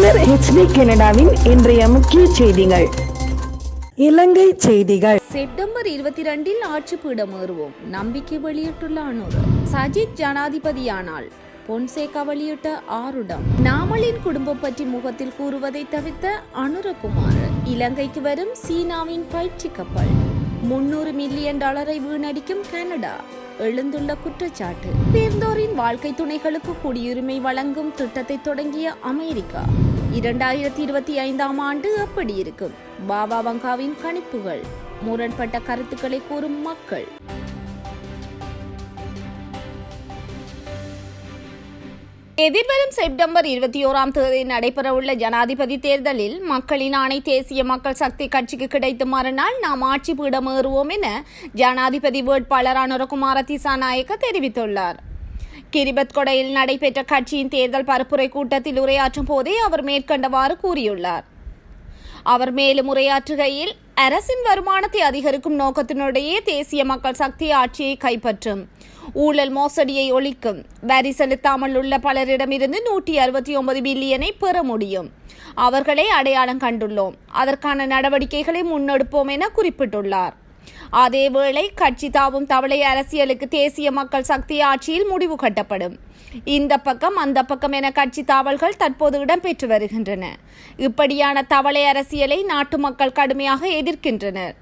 உங்கள் HD கனடாவின் இன்றைய முக்கிய செய்திகள். இலங்கை செய்திகள். செப்டம்பர் 22 ஆட்சி பீடமேறுவோம் நம்பிக்கை வெளியிட்டுள்ள அனுர். சஜித் ஜனாதிபதியானால் பொன்சேகா வெளியிட்ட ஆருடம். நாமலின் குடும்பம் பற்றி முகத்தில் கூறுவதை தவிர்த்த அனுரகுமார். இலங்கைக்கு வரும் சீனாவின் பயிற்சி கப்பல். $300 மில்லியன் வீணடிக்கும் கனடா எழுந்துள்ள குற்றச்சாட்டு. பேர்ந்தோரின் வாழ்க்கை துணைகளுக்கு குடியுரிமை வழங்கும் திட்டத்தை தொடங்கிய அமெரிக்கா. 2025 ஆண்டு எப்படி இருக்கும்? பாபா வங்காவின் கணிப்புகள். முரண்பட்ட கருத்துக்களை கூறும் மக்கள். எதிர்வரும் செப்டம்பர் 21 நடைபெறவுள்ள ஜனாதிபதி தேர்தலில் மக்களின் ஆணை தேசிய மக்கள் சக்தி கட்சிக்கு கிடைத்து மறுநாள் நாம் ஆட்சி பீடமேறுவோம் என ஜனாதிபதி வேட்பாளர் அனுரகுமார திசாநாயக்க தெரிவித்துள்ளார். கிரிபத்கொடையில் நடைபெற்ற கட்சியின் தேர்தல் பரப்புரை கூட்டத்தில் உரையாற்றும் போதே அவர் மேற்கண்டவாறு கூறியுள்ளார். அவர் மேலும் உரையாற்றுகையில், அரசின் வருமானத்தை அதிகரிக்கும் நோக்கத்தினுடைய தேசிய மக்கள் சக்தி ஆட்சியை கைப்பற்றும், ஊழல் மோசடியை ஒழிக்கும், வரி செலுத்தாமல் உள்ள பலரிடமிருந்து 169 பில்லியனை பெற முடியும். அவர்களை அடையாளம் கண்டுள்ளோம். அதற்கான நடவடிக்கைகளை முன்னெடுப்போம் என குறிப்பிட்டுள்ளார். அதேவேளை கட்சி தாவும் தவளை அரசியலுக்கு தேசிய மக்கள் சக்தி ஆட்சியில் முடிவு கட்டப்படும். இந்த பக்கம் அந்த பக்கம் என கட்சி தாவல்கள் தற்போது இடம்பெற்று வருகின்றன. இப்படியான தவளை அரசியலை நாட்டு மக்கள் கடுமையாக எதிர்க்கின்றனர்.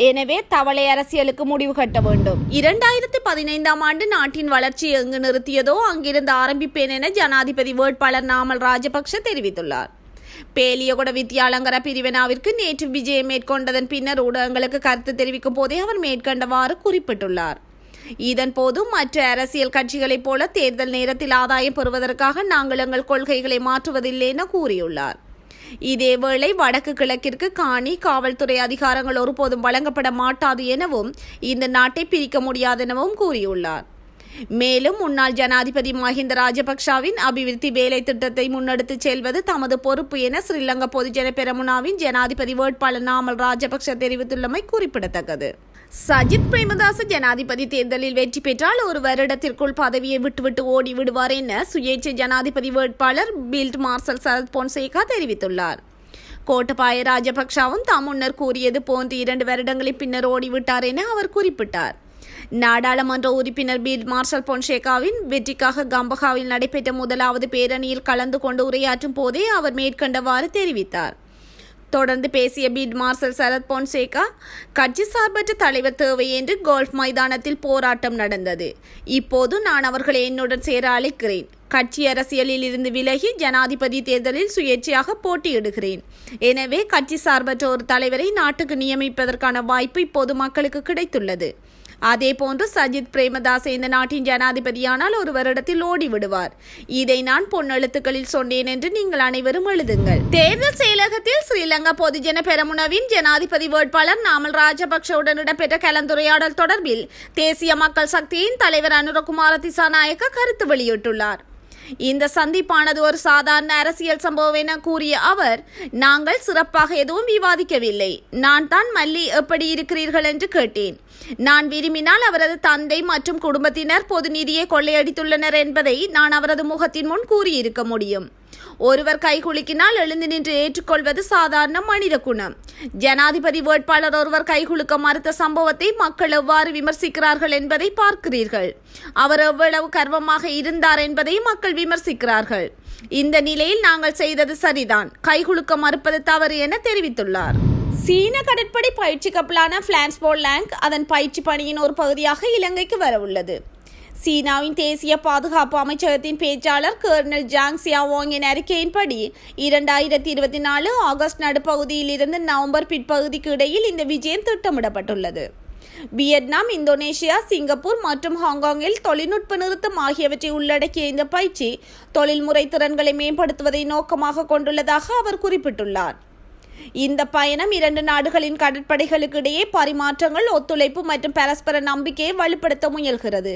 எனவே தவளை அரசியலுக்கு முடிவு கட்ட வேண்டும். 2015 ஆண்டு நாட்டின் வளர்ச்சி எங்கு நிறுத்தியதோ அங்கிருந்து ஆரம்பிப்பேன் என ஜனாதிபதி வேட்பாளர் நாமல் ராஜபக்ஷ தெரிவித்துள்ளார். பேலியகொட வித்யாலங்கர பிரிவினாவிற்கு நேற்று விஜயம் மேற்கொண்டதன் பின்னர் ஊடகங்களுக்கு கருத்து தெரிவிக்கும் போதே அவர் மேற்கண்டவாறு குறிப்பிட்டுள்ளார். இதன்போது மற்ற அரசியல் கட்சிகளைப் போல தேர்தல் நேரத்தில் ஆதாயம் பெறுவதற்காக நாங்கள் எங்கள் கொள்கைகளை மாற்றுவதில்லை என கூறியுள்ளார். இதேவேளை வடக்கு கிழக்கிற்கு காணி காவல்துறை அதிகாரங்கள் ஒருபோதும் வழங்கப்பட மாட்டாது எனவும் இந்த நாட்டை பிரிக்க முடியாது எனவும் கூறியுள்ளார். மேலும் முன்னாள் ஜனாதிபதி மஹிந்த ராஜபக்ஷவின் அபிவிருத்தி வேலை திட்டத்தை முன்னெடுத்துச் செல்வது தமது பொறுப்பு என ஸ்ரீலங்கா பொதுஜன பெரமுனாவின் ஜனாதிபதி வேட்பாளர் நாமல் ராஜபக்ஷ தெரிவித்துள்ளமை குறிப்பிடத்தக்கது. சஜித் பிரேமதாச ஜனாதிபதி தேர்தலில் வெற்றி பெற்றால் ஒரு வருடத்திற்குள் பதவியை விட்டுவிட்டு ஓடி விடுவார் என சுயேட்சை ஜனாதிபதி வேட்பாளர் பீல்ட் மார்ஷல் சரத் பொன்சேகா தெரிவித்துள்ளார். கோட்டபாய ராஜபக்ஷவும் தாம் முன்னர் கூறியது போன்று 2 வருடங்களின் பின்னர் ஓடிவிட்டார் என அவர் குறிப்பிட்டார். நாடாளுமன்ற உறுப்பினர் பீல்ட் மார்ஷல் பொன்சேகாவின் வெற்றிக்காக கம்பகாவில் நடைபெற்ற முதலாவது பேரணியில் கலந்து கொண்டு உரையாற்றும் போதே அவர் மேற்கண்டவாறு தெரிவித்தார். தொடர்ந்து பேசிய பீல்ட் மார்ஷல் சரத் பொன்சேகா, கட்சி சார்பற்ற தலைவர் தேவை என்று கோல்ஃப் மைதானத்தில் போராட்டம் நடந்தது. இப்போது நான் அவர்களை என்னுடன் சேர அழைக்கிறேன். கட்சி அரசியலில் இருந்து விலகி ஜனாதிபதி தேர்தலில் சுயேட்சையாக போட்டியிடுகிறேன். எனவே கட்சி சார்பற்ற ஒரு தலைவரை நாட்டுக்கு நியமிப்பதற்கான வாய்ப்பு இப்போது மக்களுக்கு கிடைத்துள்ளது. அதேபோன்று சஜித் பிரேமதாச இந்த நாட்டின் ஜனாதிபதியானால் ஒரு வருடத்தில் ஓடிவிடுவார். இதை நான் பொன்னெழுத்துக்களில் சொன்னேன் என்று நீங்கள் அனைவரும் எழுதுங்கள். தேர்தல் செயலகத்தில் ஸ்ரீலங்கா பொதுஜன பெரமுனவின் ஜனாதிபதி வேட்பாளர் நாமல் ராஜபக்ஷவுடன் இடம்பெற்ற கலந்துரையாடல் தொடர்பில் தேசிய மக்கள் சக்தியின் தலைவர் அனுரகுமார திசாநாயக்க கருத்து வெளியிட்டுள்ளார். இந்த சந்திப்பானது ஒரு சாதாரண அரசியல் சம்பவம் என கூறிய அவர், நாங்கள் சிறப்பாக எதுவும் விவாதிக்கவில்லை. நான் தான் மல்லி எப்படி இருக்கிறீர்கள் என்று கேட்டேன். நான் விரும்பினால் அவரது தந்தை மற்றும் குடும்பத்தினர் பொது நிதியை கொள்ளையடித்துள்ளனர் என்பதை நான் அவரது முகத்தின் முன் கூறியிருக்க முடியும். ஒருவர் கைகுலுக்கினால் எழுந்து நின்று ஏற்றுக்கொள்வது சாதாரண மனித குணம். ஜனாதிபதி வேட்பாளர் ஒருவர் கைகுலுக்க மறுத்த சம்பவத்தை மக்கள் எவ்வாறு விமர்சிக்கிறார்கள் என்பதை பார்க்கிறீர்கள். அவர் எவ்வளவு கர்வமாக இருந்தார் என்பதை மக்கள் விமர்சிக்கிறார்கள். இந்த நிலையில் நாங்கள் செய்தது சரிதான், கைகுலுக்க மறுப்பது தவறு என தெரிவித்துள்ளார். சீன கடற்படை பயிற்சி கப்பலான பிளான்ஸ்போர்ட் அதன் பயிற்சி பணியின் ஒரு பகுதியாக இலங்கைக்கு வரவுள்ளது. சீனாவின் தேசிய பாதுகாப்பு அமைச்சகத்தின் பேச்சாளர் கர்னல் ஜாங் சியாவோங்கின் அறிக்கையின்படி 2024 ஆகஸ்ட் நடுப்பகுதியில் இருந்து நவம்பர் பிற்பகுதிக்கு இடையில் இந்த விஜயம் திட்டமிடப்பட்டுள்ளது. வியட்நாம், இந்தோனேஷியா, சிங்கப்பூர் மற்றும் ஹாங்காங்கில் தொழில்நுட்ப நிறுத்தம் ஆகியவற்றை உள்ளடக்கிய இந்த பயிற்சி தொழில்முறை திறன்களை மேம்படுத்துவதை நோக்கமாக கொண்டுள்ளதாக அவர் குறிப்பிட்டுள்ளார். இந்த பயணம் 2 நாடுகளின் கடற்படைகளுக்கு இடையே பரிமாற்றங்கள், ஒத்துழைப்பு மற்றும் பரஸ்பர நம்பிக்கையை வலுப்படுத்த முயல்கிறது.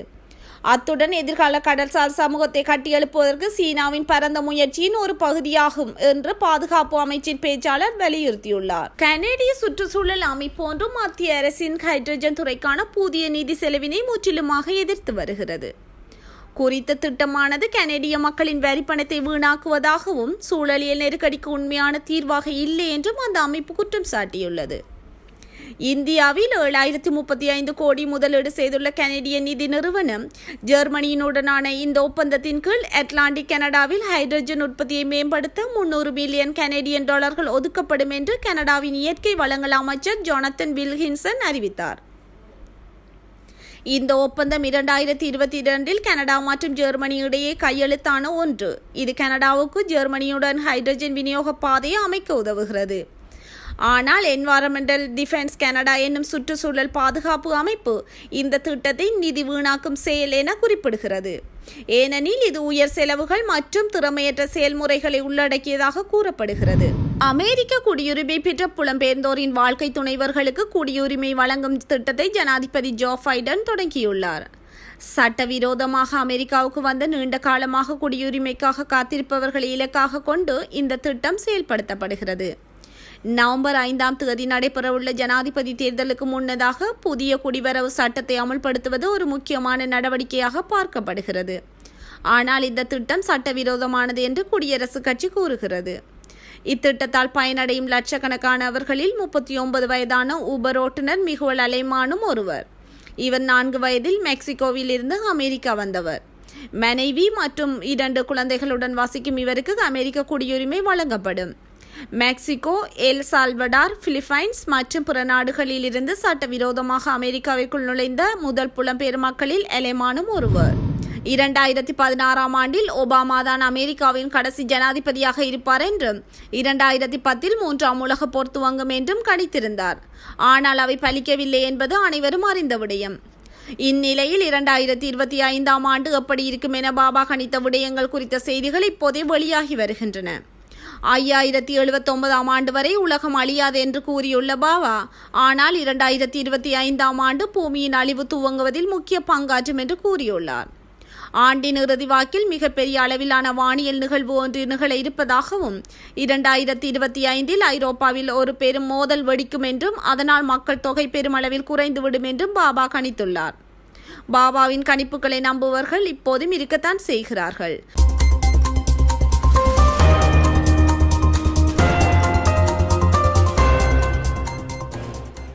அத்துடன் எதிர்கால கடல்சார் சமூகத்தை கட்டியெழுப்புவதற்கு சீனாவின் பரந்த முயற்சியின் ஒரு பகுதியாகும் என்று பாதுகாப்பு அமைச்சின் பேச்சாளர் வலியுறுத்தியுள்ளார். கனேடிய சுற்றுச்சூழல் அமைப்பு ஒன்று மத்திய அரசின் ஹைட்ரஜன் துறைக்கான புதிய நிதி செலவினை முற்றிலுமாக எதிர்த்து வருகிறது. குறித்த திட்டமானது கனேடிய மக்களின் வரிப்பணத்தை வீணாக்குவதாகவும் சூழலியல் நெருக்கடிக்கு உண்மையான தீர்வாக இல்லை என்றும் அந்த அமைப்பு குற்றம் சாட்டியுள்ளது. இந்தியாவில் 7,035 கோடி முதலீடு செய்துள்ள கனேடிய நிதி நிறுவனம் ஜெர்மனியினுடனான இந்த ஒப்பந்தத்தின் கீழ் அட்லாண்டிக் கனடாவில் ஹைட்ரஜன் உற்பத்தியை மேம்படுத்த 300 பில்லியன் கனேடியன் டாலர்கள் ஒதுக்கப்படும் என்று கனடாவின் இயற்கை வளங்கள் அமைச்சர் ஜொனத்தன் வில்கின்சன் அறிவித்தார். இந்த ஒப்பந்தம் 2022 கனடா மற்றும் ஜெர்மனி இடையே கையெழுத்தான ஒன்று. இது கனடாவுக்கு ஜெர்மனியுடன் ஹைட்ரஜன் விநியோக பாதையை அமைக்க உதவுகிறது. ஆனால் என்வாரன்மெண்டல் டிஃபென்ஸ் கனடா என்னும் சுற்றுச்சூழல் பாதுகாப்பு அமைப்பு இந்த திட்டத்தை நிதி வீணாக்கும் செயல் என குறிப்பிடுகிறது. ஏனெனில் இது உயர் செலவுகள் மற்றும் திறமையற்ற செயல்முறைகளை உள்ளடக்கியதாக கூறப்படுகிறது. அமெரிக்க குடியுரிமை பெற்ற புலம்பெயர்ந்தோரின் வாழ்க்கை துணைவர்களுக்கு குடியுரிமை வழங்கும் திட்டத்தை ஜனாதிபதி ஜோ பைடன் தொடங்கியுள்ளார். சட்டவிரோதமாக அமெரிக்காவுக்கு வந்த நீண்ட காலமாக குடியுரிமைக்காக காத்திருப்பவர்களை இலக்காக கொண்டு இந்த திட்டம் செயல்படுத்தப்படுகிறது. நவம்பர் 5ஆம் தேதி நடைபெறவுள்ள ஜனாதிபதி தேர்தலுக்கு முன்னதாக புதிய குடிவரவு சட்டத்தை அமல்படுத்துவது ஒரு முக்கியமான நடவடிக்கையாக பார்க்கப்படுகிறது. ஆனால் இந்த திட்டம் சட்டவிரோதமானது என்று குடியரசுக் கட்சி கூறுகிறது. இத்திட்டத்தால் பயனடையும் லட்சக்கணக்கானவர்களில் 39 வயதான ஊபர் ஓட்டுநர் மிகுவல் அலைமானும் ஒருவர். இவர் 4 வயதில் மெக்சிகோவில் இருந்து அமெரிக்கா வந்தவர். மனைவி மற்றும் 2 குழந்தைகளுடன் வசிக்கும் இவருக்கு அமெரிக்க குடியுரிமை வழங்கப்படும். மெக்சிகோ, எல் சால்வடார், பிலிப்பைன்ஸ் மற்றும் பிற நாடுகளில் இருந்து சட்டவிரோதமாக அமெரிக்காவிற்குள் நுழைந்த முதல் புலம்பெயர் மக்களில் அலைமானும் ஒருவர். 2016ஆம் ஆண்டில் ஒபாமா தான் அமெரிக்காவின் கடைசி ஜனாதிபதியாக இருப்பார் என்றும் 2010இல் 3ஆம் உலக போர் துவங்கும் என்றும் கணித்திருந்தார். ஆனால் அவை பலிக்கவில்லை என்பது அனைவரும் அறிந்த விடயம். இந்நிலையில் 2025ஆம் ஆண்டு எப்படி இருக்கும் என பாபா கணித்த விடயங்கள் குறித்த செய்திகள் இப்போதே வெளியாகி வருகின்றன. 5079ஆம் ஆண்டு வரை உலகம் அழியாது என்று கூறியுள்ள பாபா, ஆனால் 2025ஆம் ஆண்டு பூமியின் அழிவு துவங்குவதில் முக்கிய பங்காற்றும் என்று கூறியுள்ளார். ஆண்டின் இறுதி வாக்கில் மிகப்பெரிய அளவிலான வானியல் நிகழ்வு ஒன்று நிகழ இருப்பதாகவும் 2025இல் ஐரோப்பாவில் ஒரு பெரும் மோதல் வெடிக்கும் என்றும் அதனால் மக்கள் தொகை பெருமளவில் குறைந்துவிடும் என்றும் பாபா கணித்துள்ளார். பாபாவின் கணிப்புகளை நம்புவர்கள் இப்போதும் இருக்கத்தான் செய்கிறார்கள்.